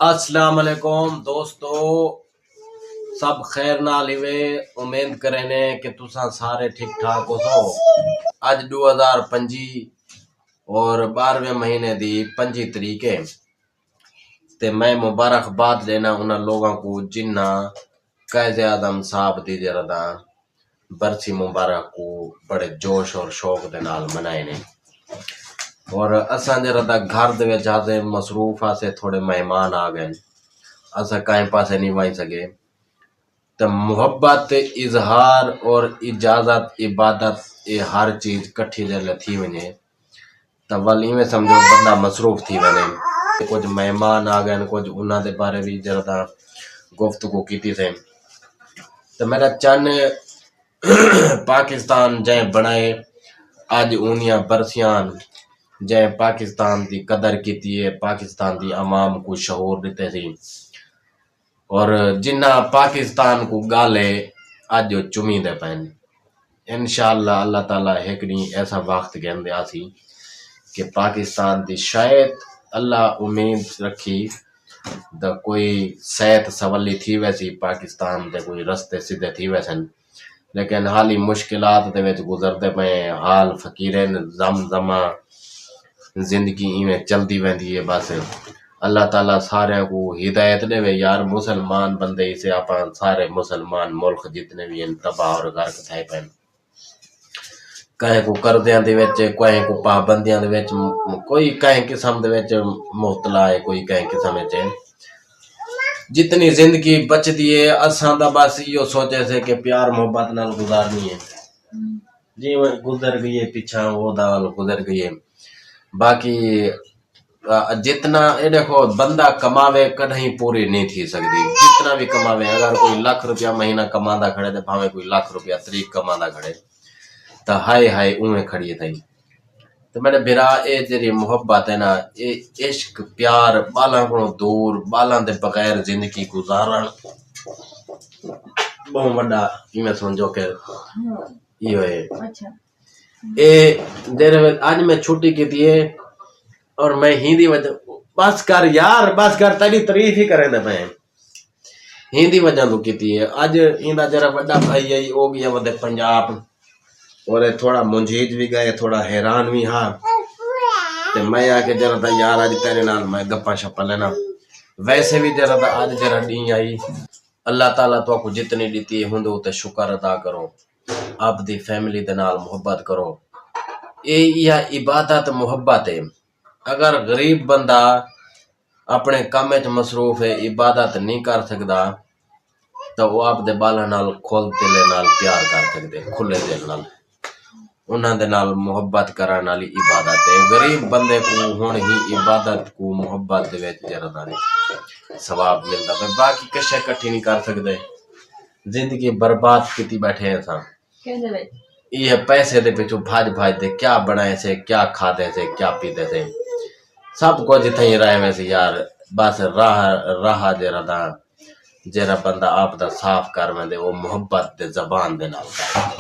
अस्सलाम वालेकुम दोस्तों, सब खैर नाल हिवे। उम्मीद करे ने कि तुसा सारे ठीक ठाक हो सो। अज 2025 और 12वें महीने दी 25 तरीक है ते मैं मुबारकबाद देना उन लोगों को जिन्ना कायदे आजम साहब दी जरदा बरसी मुबारक को बड़े जोश और शौक दे नाल मनाए ने। और असा जरा घर दे विच आजे मसरूफ आसे थोड़े मेहमान आ गए, असा कहीं पासे नहीं वाई सके। तो मुहब्बत इजहार और इजाजत इबादत ये हर चीज कट्ठी जल थी वने तो वली में समझो बंदा मसरूफ थी वने। कुछ मेहमान आ गए, कुछ उन्होंने दे बारे भी जरा गुफ्तगू की थे। तो मेरा चन पाकिस्तान जै बनाए अज उनिया बरसियान जै पाकिस्तान की कदर की है, पाकिस्तान की आवाम को शहूर दिते थी और जिन्ना पाकिस्तान को गाले अज चुमीदे पैन। इंशाअल्लाह अल्लाह ताला एक नी ऐसा वक्त कहते आसी कि पाकिस्तान की शायद अल्लाह उम्मीद रखी तो कोई सेहत सवली थी वैसी पाकिस्तान के कोई रस्ते सीधे थी वैसन, लेकिन हाली मुश्किलात दे विच गुजरते पे हाल फकीरन जमा जिंदगी इवें चलती वेंदी है। बस अल्लाह ताला सारे को हिदायत देवे यार। मुसलमान बंदे से आप सारे मुसलमान मुल्क जितने भी हैं तबाह और गर्क थे पे, कहीं को करदियां दे विच, कहीं को पाबंदियां दे विच, कोई कहीं किस्म दे विच मुबतला है, कोई कहीं किस्म विच। जितनी जिंदगी बचती है असां दा बस यो सोचे से कि प्यार मोहब्बत नाल गुजारनी है। जी गुजर गई है पीछा वो दाल गुजर गई है। बाकी जितना ये देखो बंदा कमावे कहीं पूरी नहीं थी सकती। जितना भी कमावे, अगर कोई लाख रुपया महीना कमांदा खड़े तो भावे कोई लाख रुपया तरीक कमांदा खड़े तो हाय हाय उमें खड़ी थी। तो मेरे बिरा ये तेरी मोहब्बत है ना, ये इश्क प्यार बाला को दूर बाला दे बगैर जिंदगी गुजारण बहुत बड़ा इवें समझो के यो है। ए देर आज मैं छुट्टी की थी और मैं हिंदी वजह बस कर यार बस कर तेरी तारीफ ही करे मैं हिंदी वजह तो की है। अज इंदा जरा बड़ा भाई आई हो गया वदे पंजाब और थोड़ा मुंझीज भी गए, थोड़ा हैरान भी हाँ। ते मैं आके जरा था यार अज तेरे नाल मैं गप्पा शप्पा लेना। वैसे भी जरा था अज जरा डी आई। अल्लाह ताला तो आपको जितनी दी होंदे उते शुक्र अदा करो, आप दी फैमिली दे नाल मोहब्बत करो। ये इबादत मोहब्बत है। अगर गरीब बंदा अपने काम च मसरूफ है, इबादत नहीं कर सकता तो वो आपदे बाला नाल खुल दिल नाल प्यार कर सकते, खुले दिल नाल उन्हां दे नाल मोहब्बत करन वाली इबादत है। गरीब बंदे को हुण ही इबादत को मोहब्बत दे विच जरा सवाब मिलदा है। बाकी कशे इकट्ठी नहीं कर सकते, जिंदगी बर्बाद की बैठे हैं सा। ये पैसे दे पिछू भाज भाज दे क्या बनाए से, क्या खाते से, क्या पीते से, सब कुछ इतने रहे वैसे यार। बस राह जरा बंदा आप दा साफ कर वेंदे वो मोहब्बत दे जबान दे नाल।